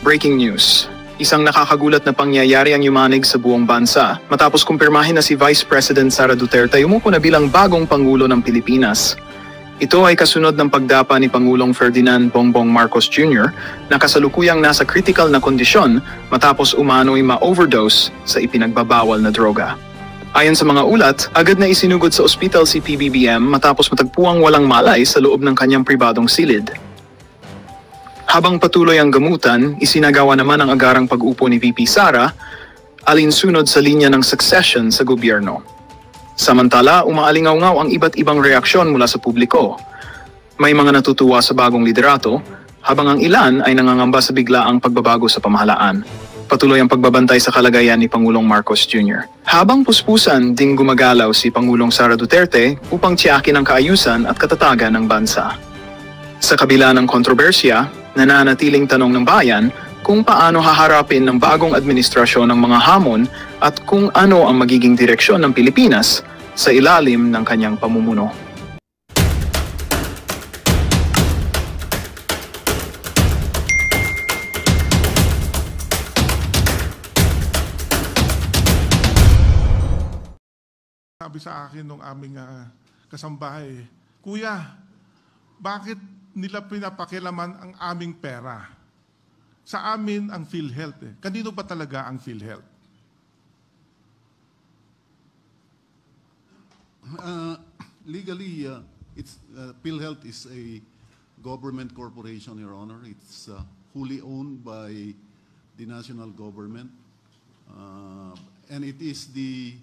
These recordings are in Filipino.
Breaking news. Isang nakakagulat na pangyayari ang yumanig sa buong bansa matapos kumpirmahin na si Vice President Sara Duterte umupo na bilang bagong Pangulo ng Pilipinas. Ito ay kasunod ng pagdapa ni Pangulong Ferdinand Bongbong Marcos Jr. na kasalukuyang nasa critical na kondisyon matapos umano'y ma-overdose sa ipinagbabawal na droga. Ayon sa mga ulat, agad na isinugod sa ospital si PBBM matapos matagpuang walang malay sa loob ng kanyang pribadong silid. Habang patuloy ang gamutan, isinagawa naman ang agarang pag-upo ni VP Sara, alinsunod sa linya ng succession sa gobyerno. Samantala, umaalingaw-ngaw ang iba't ibang reaksyon mula sa publiko. May mga natutuwa sa bagong liderato, habang ang ilan ay nangangamba sa biglaang pagbabago sa pamahalaan. Patuloy ang pagbabantay sa kalagayan ni Pangulong Marcos Jr. Habang puspusan ding gumagalaw si Pangulong Sara Duterte upang tiyakin ang kaayusan at katatagan ng bansa. Sa kabila ng kontrobersya, nananatiling tanong ng bayan kung paano haharapin ng bagong administrasyon ng mga hamon at kung ano ang magiging direksyon ng Pilipinas sa ilalim ng kanyang pamumuno. Sabi sa akin nung aming kasambahay, Kuya, bakit nila pinapakilaman ang aming pera? Sa amin ang PhilHealth. Kanino ba talaga ang PhilHealth? Legally, PhilHealth is a government corporation, Your Honor. It's wholly owned by the national government. And it is the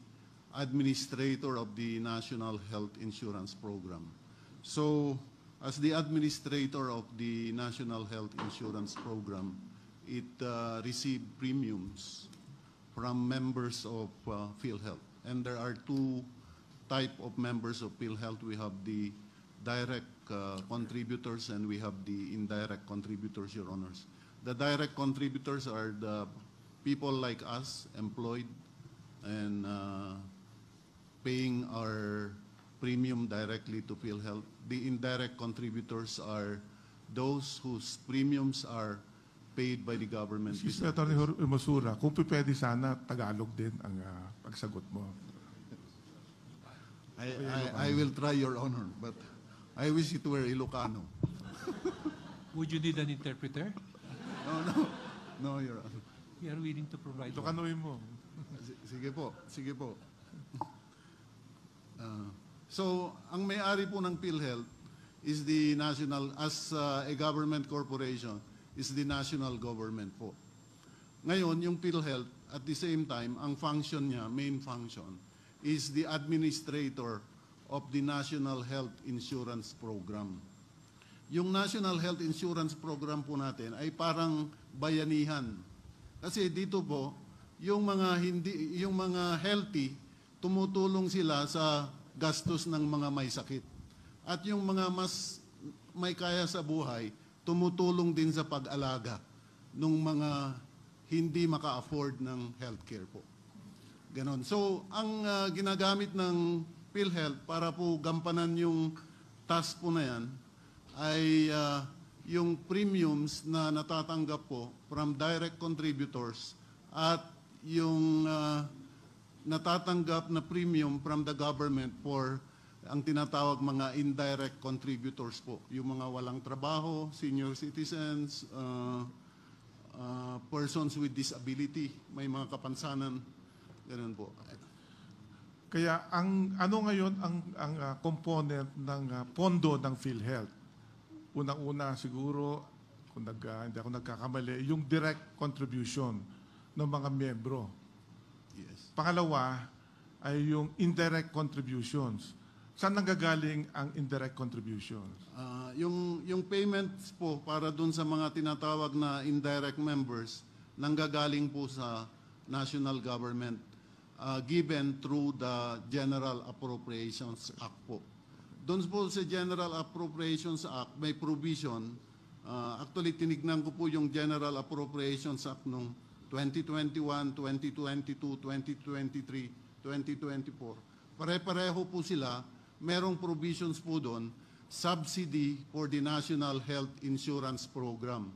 administrator of the National Health Insurance Program. So, as the administrator of the National Health Insurance Program, it received premiums from members of PhilHealth. And there are two types of members of PhilHealth. We have the direct contributors and we have the indirect contributors, Your Honors. The direct contributors are the people like us, employed and paying our premium directly to PhilHealth. The indirect contributors are those whose premiums are paid by the government. Si Atty. Masura, kung pwede sana Tagalog din ang pagsagot mo. I will try, Your Honor, but I wish it were Ilocano. Would you need an interpreter? No, Your Honor. We are willing to provide. Ilocanoin mo. Sige po. So, ang may-ari po ng PhilHealth is the national, as a government corporation, is the national government po. Ngayon, yung PhilHealth, at the same time, ang function niya, main function, is the administrator of the National Health Insurance Program. Yung National Health Insurance Program po natin ay parang bayanihan. Kasi dito po, yung mga healthy, tumutulong sila sa gastos ng mga may sakit. At yung mga mas may kaya sa buhay, tumutulong din sa pag-alaga ng mga hindi maka-afford ng healthcare po. Ganon. So, ang ginagamit ng PhilHealth para po gampanan yung task po na yan ay yung premiums na natatanggap po from direct contributors at yung natatanggap na premium from the government for ang tinatawag mga indirect contributors po. Yung mga walang trabaho, senior citizens, persons with disability, may mga kapansanan, ganun po. Kaya ano ngayon ang component ng pondo ng PhilHealth? Unang-una siguro, kung hindi ako nagkakamali, yung direct contribution ng mga miyembro. Yes. Pangalawa ay yung indirect contributions. Saan nanggagaling ang indirect contributions? Yung payments po para dun sa mga tinatawag na indirect members, nanggagaling po sa national government given through the General Appropriations Act po. Doon po sa General Appropriations Act, may provision. Actually, tinignan ko po yung General Appropriations Act nung 2021, 2022, 2023, 2024. Pare-pareho po sila. Merong provisions po doon, subsidy for the National Health Insurance Program.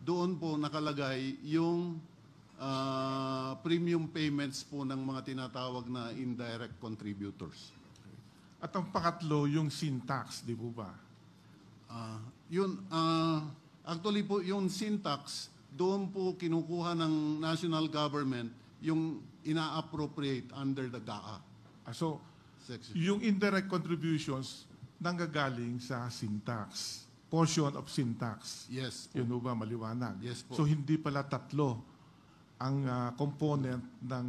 doon po nakalagay yung premium payments po ng mga tinatawag na indirect contributors. At ang pangatlo, yung sin tax, di po ba? Actually po, yung sin tax, doon po kinukuha ng national government yung ina-appropriate under the GAA So, section. yung indirect contributions nanggagaling sa sin tax, portion of sin tax. Yes po. Yun ba maliwanag? Yes po. So, hindi pala tatlo ang component ng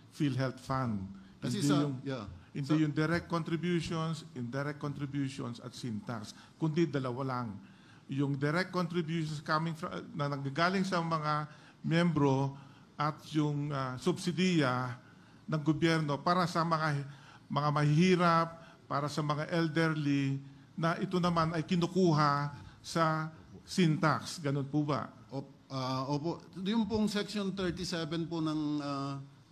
PhilHealth Fund. Kasi Hindi yung direct contributions, indirect contributions at sin tax, kundi dalawa lang. Yung direct contributions coming from, na nanggagaling sa mga membro at yung subsidiya ng gobyerno para sa mga mahihirap, para sa mga elderly, na ito naman ay kinukuha sa sin tax. Ganun po ba? Opo. Yung pong Section 37 po ng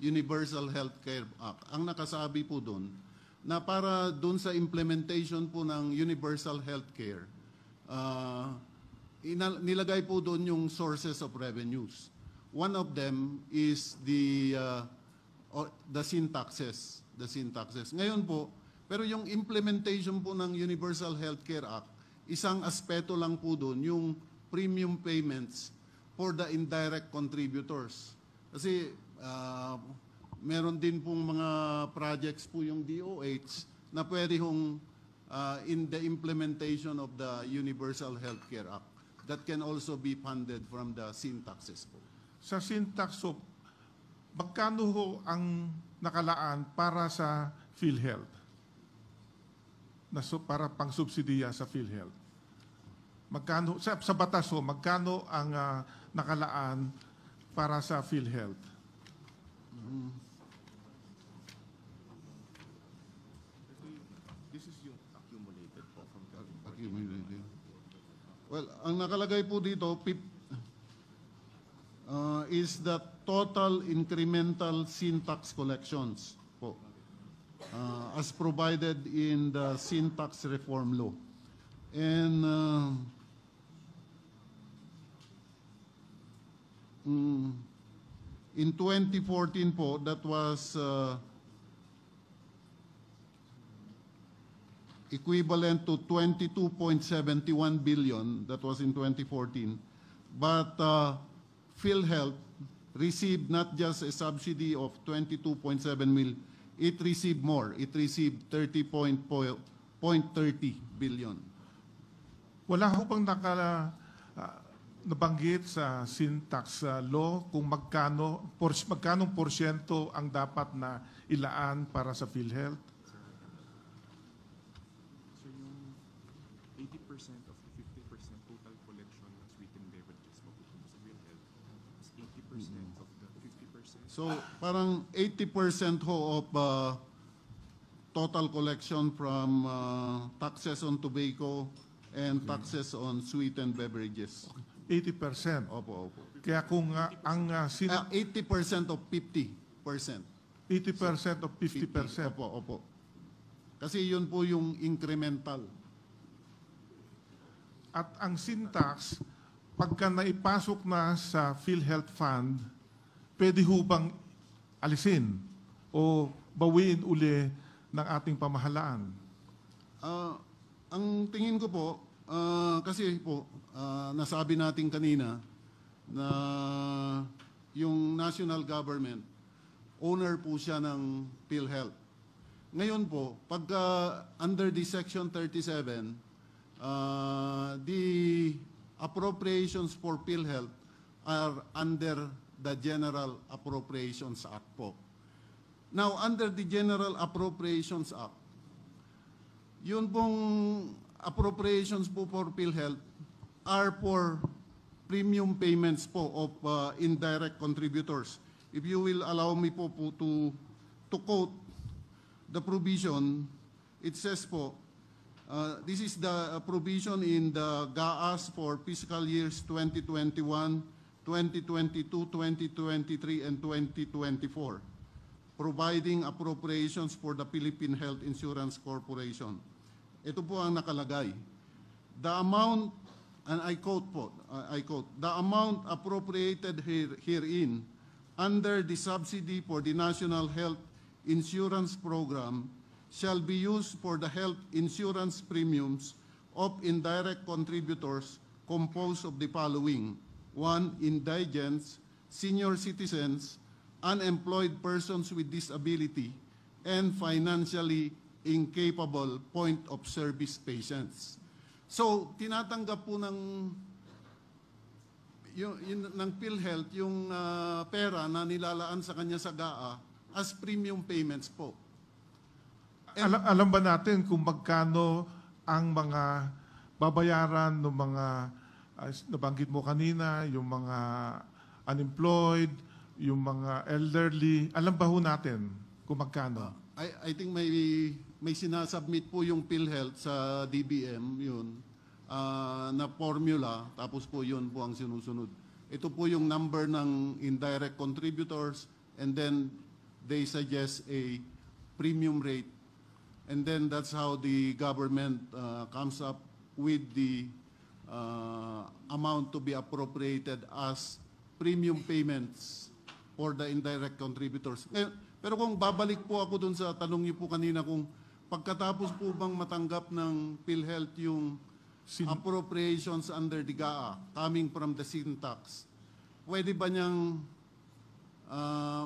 Universal Healthcare Act, ang nakasabi po doon, na para doon sa implementation po ng Universal Healthcare, nilagay po doon yung sources of revenues. One of them is the sin taxes. The sin taxes. Ngayon po, pero yung implementation po ng Universal Healthcare Act, isang aspeto lang po doon, yung premium payments for the indirect contributors. Kasi meron din pong mga projects po yung DOH na pwede hong in the implementation of the Universal Healthcare Act that can also be funded from the sin taxes po. Sa sin tax, so, magkano ho ang nakalaan para sa PhilHealth? Para pang subsidiya sa PhilHealth? Magkano, sa batas ho, magkano ang nakalaan para sa PhilHealth? This is yung accumulated po from Accumulated. Well, ang nakalagay po dito, is the total incremental sin tax collections po, as provided in the sin tax reform law. And in 2014 po, that was equivalent to 22.71 billion. That was in 2014. But PhilHealth received not just a subsidy of 22.7 million, it received more. It received 30.30 billion. Wala ho bang nabanggit sa sin tax law kung magkanong porsyento ang dapat na ilaan para sa PhilHealth? So yung 80% of the 50% total collection ng sweetened beverages mapupunta sa PhilHealth is 80% of the 50%. So parang 80% ho of total collection from taxes on tobacco and taxes on sweetened beverages. 80%. Opo, opo. Kaya kung ang 80% of 50%. 80% of 50%. Opo, opo. Kasi yun po yung incremental. At ang sin tax, pagka naipasok na sa PhilHealth Fund, pwede ho bang alisin o bawiin uli ng ating pamahalaan? Ang tingin ko po, kasi po, nasabi natin kanina na yung national government, owner po siya ng PhilHealth. Ngayon po, pagka under the Section 37, the appropriations for PhilHealth are under the General Appropriations Act po. Now, under the General Appropriations Act, yun pong appropriations po for PhilHealth are for premium payments po of indirect contributors. If you will allow me po to quote the provision, it says po, this is the provision in the GAAs for fiscal years 2021, 2022, 2023, and 2024, providing appropriations for the Philippine Health Insurance Corporation. Ito po ang nakalagay. The amount and I quote po, I quote, "The amount appropriated herein under the subsidy for the National Health Insurance Program shall be used for the health insurance premiums of indirect contributors composed of the following: 1. Indigents, senior citizens, unemployed persons with disability, and financially incapable point-of-service patients." So, tinatanggap po ng PhilHealth yung pera na nilalaan sa kanya sa GAA as premium payments po. Alam ba natin kung magkano ang mga babayaran ng mga nabanggit mo kanina, yung mga unemployed, yung mga elderly? Alam ba ho natin kung magkano? I think may sinasubmit po yung PhilHealth sa DBM yun na formula, tapos po yun po ang sinusunod. Ito po yung number ng indirect contributors, and then they suggest a premium rate, and then that's how the government comes up with the amount to be appropriated as premium payments for the indirect contributors. Pero kung babalik po ako dun sa tanong niyo po kanina, kung pagkatapos po bang matanggap ng PhilHealth yung appropriations under the GAA coming from the sin tax, pwede ba niyang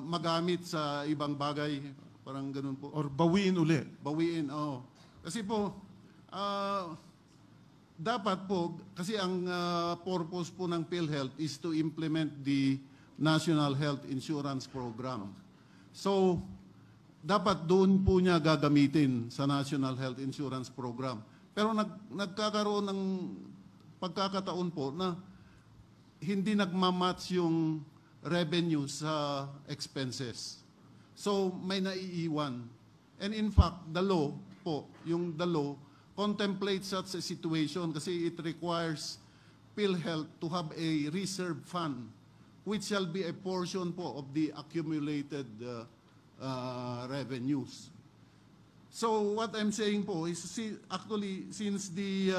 magamit sa ibang bagay? Parang ganun po. Or bawiin uli? Bawiin, oo. Kasi po, dapat po, kasi ang purpose po ng PhilHealth is to implement the National Health Insurance Program. So, dapat doon po niya gagamitin sa National Health Insurance Program. Pero nagkakaroon ng pagkakataon po na hindi nagmamatch yung revenue sa expenses. So, may naiiwan. And in fact, the law po, yung the law, contemplates such a situation kasi it requires PhilHealth to have a reserve fund which shall be a portion po of the accumulated revenues. So what I'm saying po is, actually, since the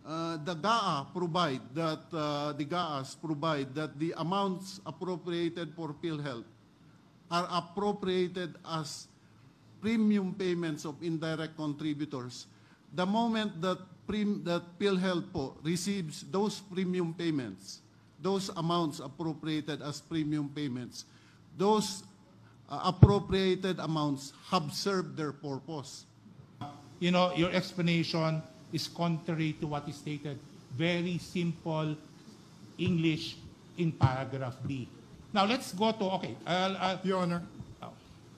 GAA provide that the GAAs provide that the amounts appropriated for PhilHealth are appropriated as premium payments of indirect contributors, the moment that PhilHealth po receives those premium payments, those amounts appropriated as premium payments, those appropriated amounts have served their purpose. You know, your explanation is contrary to what is stated. Very simple English in paragraph B. Now, let's go to, okay. Your Honor,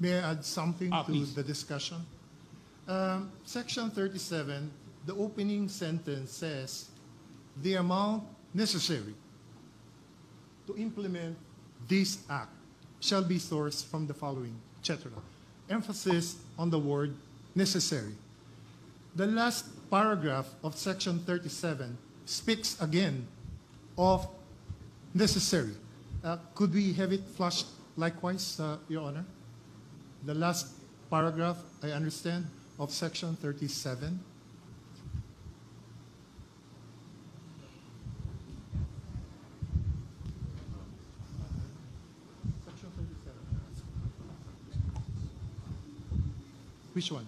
may I add something to please. the discussion? Section 37, the opening sentence says, the amount necessary to implement this act shall be sourced from the following, etc. Emphasis on the word necessary. The last paragraph of Section 37 speaks again of necessary. Could we have it flashed likewise, Your Honor? The last paragraph, I understand, of Section 37. Section 37. Which one?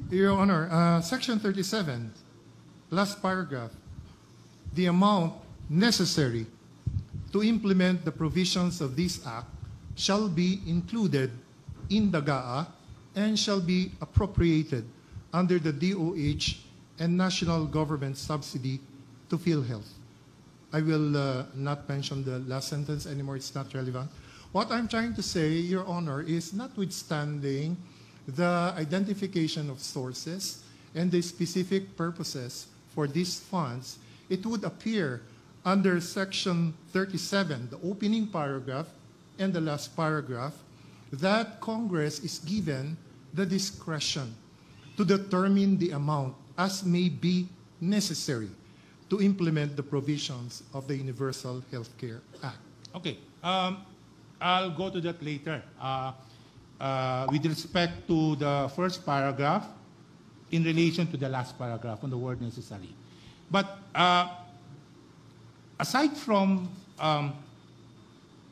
Your Honor, Section 37, last paragraph, the amount necessary to implement the provisions of this act shall be included in the GAA and shall be appropriated under the DOH and national government subsidy to PhilHealth. I will not mention the last sentence anymore, it's not relevant. What I'm trying to say, Your Honor, is notwithstanding the identification of sources and the specific purposes for these funds, it would appear under Section 37, the opening paragraph and the last paragraph, that Congress is given the discretion to determine the amount as may be necessary to implement the provisions of the Universal Healthcare Act. Okay. I'll go to that later. With respect to the first paragraph, in relation to the last paragraph on the word necessary. But aside from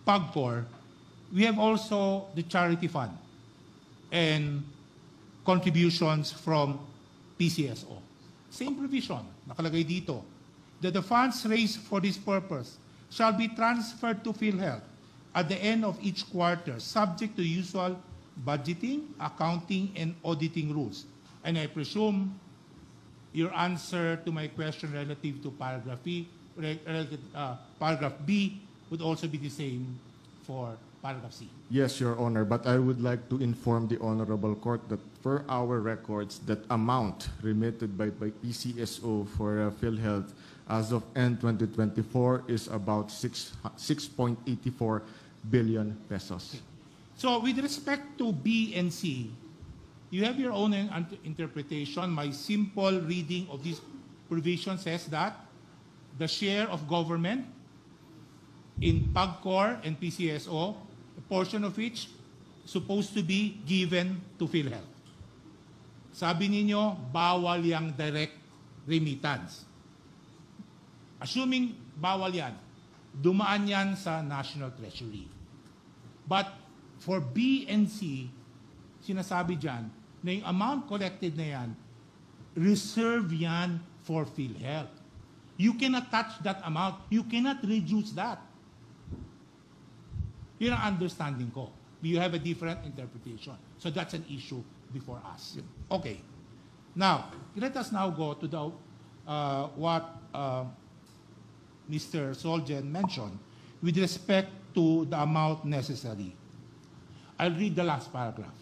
PAGCOR, we have also the charity fund and contributions from PCSO. Same provision, nakalagay dito, that the funds raised for this purpose shall be transferred to PhilHealth at the end of each quarter, subject to usual budgeting, accounting, and auditing rules. And I presume your answer to my question relative to paragraph B would also be the same for paragraph C. Yes, Your Honor, but I would like to inform the Honorable Court that per our records, that amount remitted by PCSO for PhilHealth as of end 2024 is about 6.84 billion pesos. So with respect to B and C, you have your own interpretation. My simple reading of this provision says that the share of government in PAGCOR and PCSO, a portion of which supposed to be given to PhilHealth. Sabi ninyo, bawal yang direct remittance. Assuming bawal yan, dumaan yan sa National Treasury. But for B and C, sinasabi dyan, na yung amount collected na yan, reserve yan for PhilHealth. You cannot touch that amount. You cannot reduce that. Yun ang understanding ko. You have a different interpretation. So that's an issue before us. Okay. Now, let us now go to the what Mr. Solgen mentioned with respect to the amount necessary. I'll read the last paragraph.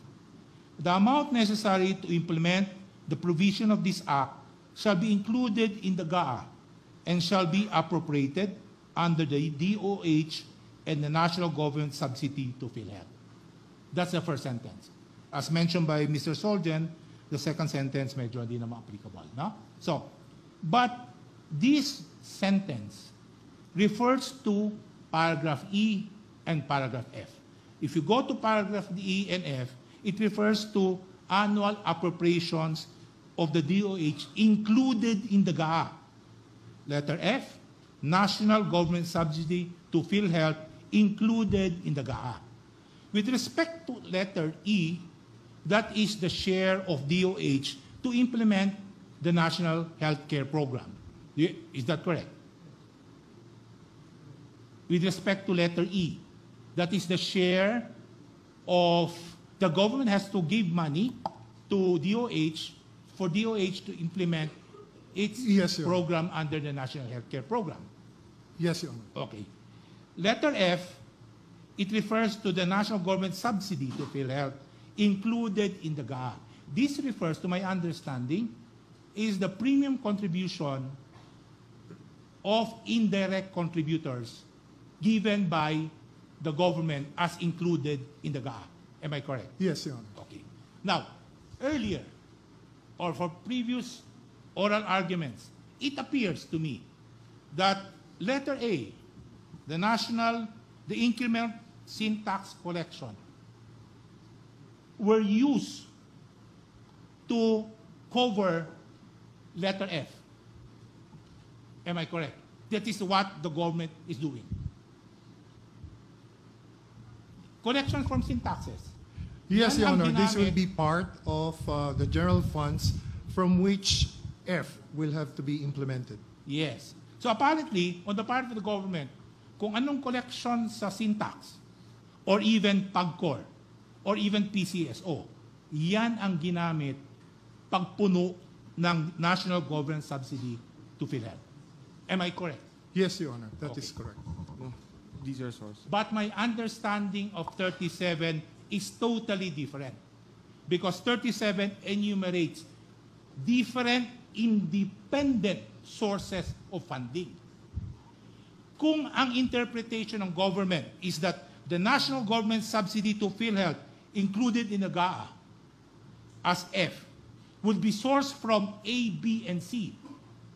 The amount necessary to implement the provision of this act shall be included in the GAA and shall be appropriated under the DOH and the national government subsidy to PhilHealth. That's the first sentence. As mentioned by Mr. Solgen, the second sentence medyo hindi naman applicable. No? So, but this sentence refers to paragraph E and paragraph F. If you go to paragraph E and F, it refers to annual appropriations of the DOH included in the GAA. Letter F, national government subsidy to PhilHealth included in the GAA. With respect to letter E, that is the share of DOH to implement the National Healthcare Program. Is that correct? With respect to letter E, that is the share of the government has to give money to DOH for DOH to implement its Yes, Your Honor. program under the National Healthcare Program. Yes, Your Honor. Okay. Letter F, it refers to the national government subsidy to PhilHealth included in the GAA. This refers, to my understanding, is the premium contribution of indirect contributors given by the government as included in the GAA. Am I correct? Yes, Your Honor. Okay. Now, earlier, or for previous oral arguments, it appears to me that letter A, the increment sin tax collection, were used to cover letter F. Am I correct? That is what the government is doing. Collection from sin taxes. Yes, Yan Your ang Honor. This will ginamit. be part of the general funds from which F will have to be implemented. Yes. So apparently, on the part of the government, kung anong collection sa sin tax, or even PAGCOR, or even PCSO, yan ang ginamit pagpuno ng national government subsidy to PhilHealth. Am I correct? Yes, Your Honor. That Okay. is correct. These are sources. But my understanding of 37 is totally different. Because 37 enumerates different independent sources of funding. Kung ang interpretation ng government is that the national government subsidy to PhilHealth included in the GAA as F would be sourced from A, B, and C,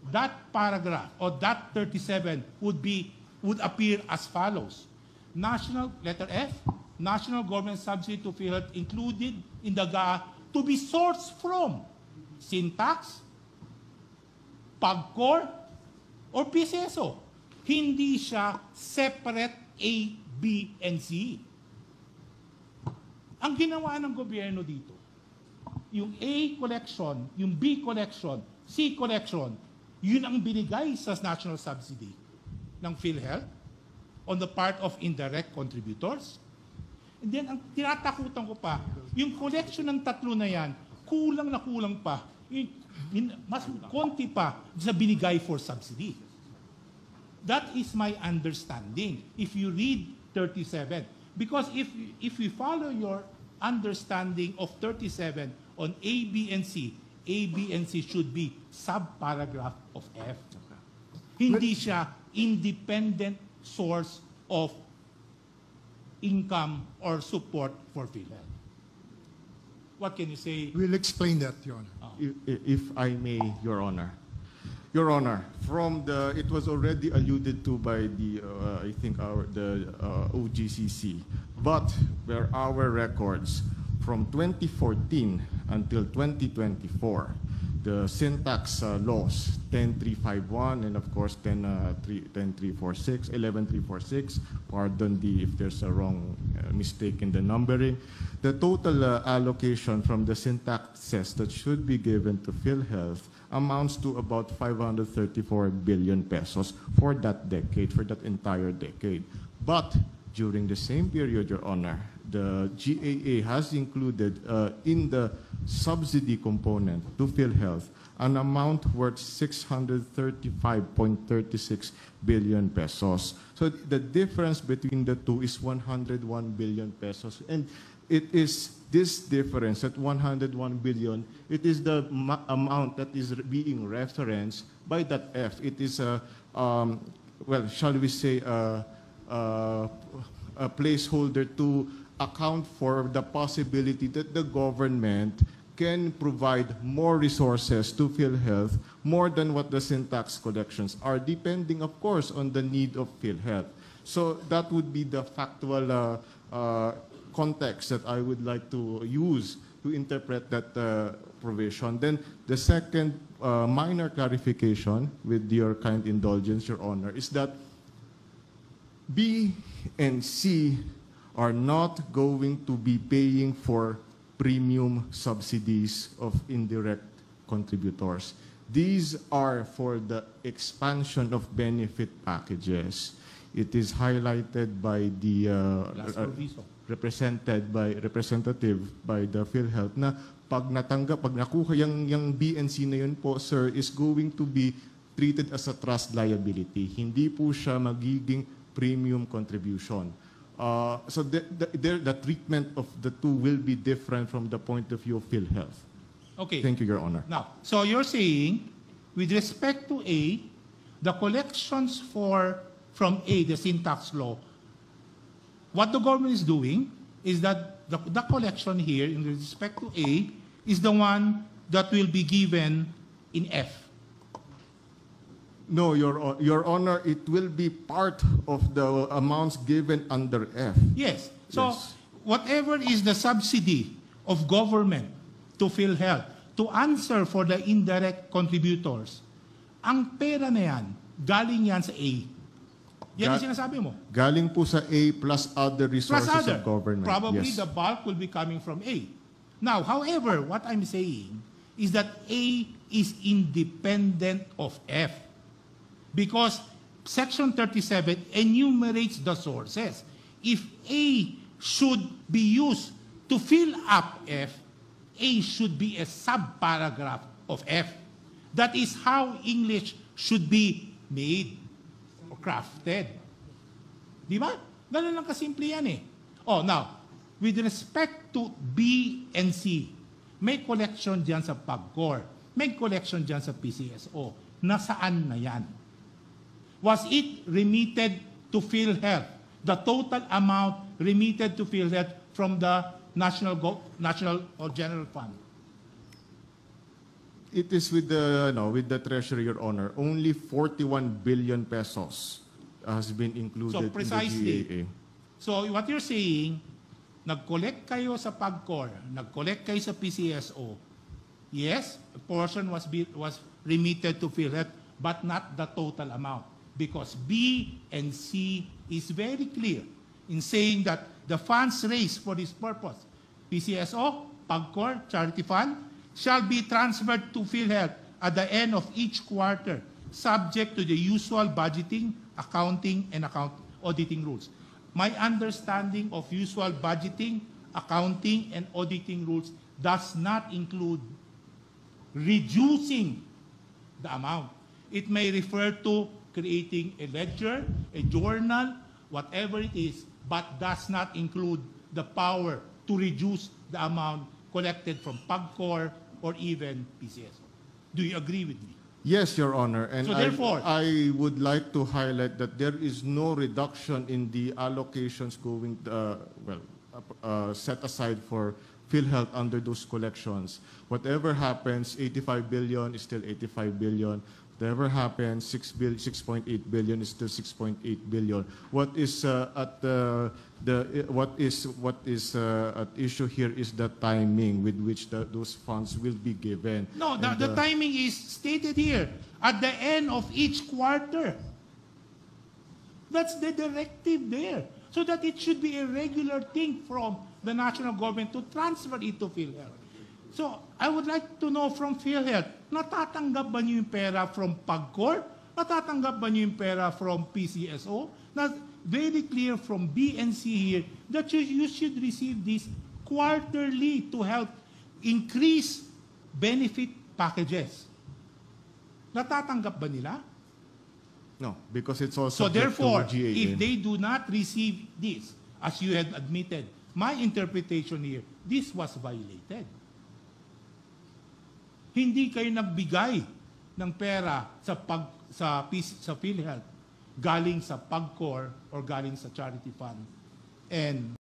that paragraph or that 37 would appear as follows. Letter F, national government subsidy to PhilHealth included in the GAA to be sourced from Syntax, PAGCOR, or PCSO. Hindi siya separate A, B, and C. Ang ginawa ng gobyerno dito, yung A collection, yung B collection, C collection, yun ang binigay sa national subsidy ng PhilHealth on the part of indirect contributors. And then, ang tinatakutan ko pa, yung collection ng tatlo na yan, kulang na kulang pa. Mas konti pa sa binigay for subsidy. That is my understanding if you read 37. Because if we follow your understanding of 37 on A, B, and C, A, B, and C should be subparagraph of F. Hindi siya independent source of income or support for PhilHealth. What can you say? We'll explain that, Your Honor. If I may, Your Honor. Your Honor, it was already alluded to by the OGCC, but where our records from 2014 until 2024, the syntax laws 10351 and of course 10346, 11346, pardon if there's a wrong mistake in the numbering. The total allocation from the syntaxes that should be given to PhilHealth amounts to about 534 billion pesos for that decade, for that entire decade. But during the same period, Your Honor, the GAA has included in the subsidy component to PhilHealth an amount worth 635.36 billion pesos. So the difference between the two is 101 billion pesos. And it is this difference at 101 billion, it is the amount that is being referenced by that F. It is a, well, shall we say, a placeholder to account for the possibility that the government can provide more resources to PhilHealth, more than what the syntax collections are, depending, of course, on the need of PhilHealth. So that would be the factual context that I would like to use to interpret that provision. Then the second minor clarification, with your kind indulgence, Your Honor, is that B and C are not going to be paying for premium subsidies of indirect contributors. These are for the expansion of benefit packages. It is highlighted by the representative by the PhilHealth na pag nakuha yung B and C na yun po, sir, is going to be treated as a trust liability. Hindi po siya magiging premium contribution. So the treatment of the two will be different from the point of view of PhilHealth. Okay. Thank you, Your Honor. Now, so you're saying, with respect to A, the collections from A, the syntax law, what the government is doing is that the collection here in respect to A is the one that will be given in F. No, Your Honor, it will be part of the amounts given under F. Yes. So Yes. whatever is the subsidy of government to PhilHealth to answer for the indirect contributors, ang pera na yan, galing yan sa A. Yan ang sinasabi mo. Galing po sa A plus other resources Plus other. of government. Probably Yes. the bulk will be coming from A. Now, however, what I'm saying is that A is independent of F. Because Section 37 enumerates the sources. If A should be used to fill up F, A should be a subparagraph of F. That is how English should be made or crafted. Di ba? Ganun lang kasimple yan eh. Oh, now, with respect to B and C, may collection dyan sa PAGCOR, may collection dyan sa PCSO. Nasaan na yan? Was it remitted to PhilHealth? The total amount remitted to PhilHealth from the National or General Fund? It is with the Treasury, Your Honor. Only 41 billion pesos has been included So precisely. in the GAA. So what you're saying, nag-collect kayo sa PAGCOR, nag-collect kayo sa PCSO, Yes, a portion was remitted to PhilHealth, but not the total amount, because B and C is very clear in saying that the funds raised for this purpose, PCSO, PAGCOR, Charity Fund, shall be transferred to PhilHealth at the end of each quarter, subject to the usual budgeting, accounting, and auditing rules. My understanding of usual budgeting, accounting, and auditing rules does not include reducing the amount. It may refer to creating a ledger, a journal, whatever it is, but does not include the power to reduce the amount collected from PAGCOR or even PCSO. Do you agree with me? Yes, Your Honor. And So therefore, I would like to highlight that there is no reduction in the allocations going, set aside for PhilHealth under those collections. Whatever happens, 85 billion is still 85 billion. Whatever happens, 6.8 billion is still 6.8 billion. What is at issue here is the timing with which those funds will be given. no, the timing is stated here, at the end of each quarter. That's the directive there. So that it should be a regular thing from the national government to transfer it to PhilHealth. So, I would like to know from PhilHealth, natatanggap ba niyo yung pera from PAGCOR? Natatanggap ba niyo yung pera from PCSO? Now, very clear from B and C here that you should receive this quarterly to help increase benefit packages. Natatanggap ba nila? No, because it's also So therefore, to GAA. if they do not receive this, as you had admitted, my interpretation here, this was violated. Hindi kayo nagbigay ng pera sa PhilHealth galing sa PAGCOR or galing sa Charity Fund. And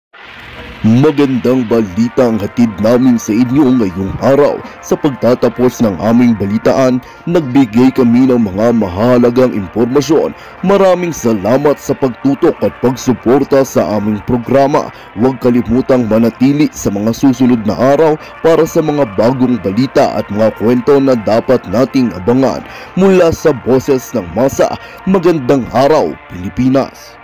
magandang balita ang hatid namin sa inyo ngayong araw. Sa pagtatapos ng aming balitaan, nagbigay kami ng mga mahalagang impormasyon. Maraming salamat sa pagtutok at pagsuporta sa aming programa. Huwag kalimutang manatili sa mga susunod na araw para sa mga bagong balita at mga kwento na dapat nating abangan. Mula sa Boses ng Masa, magandang araw, Pilipinas!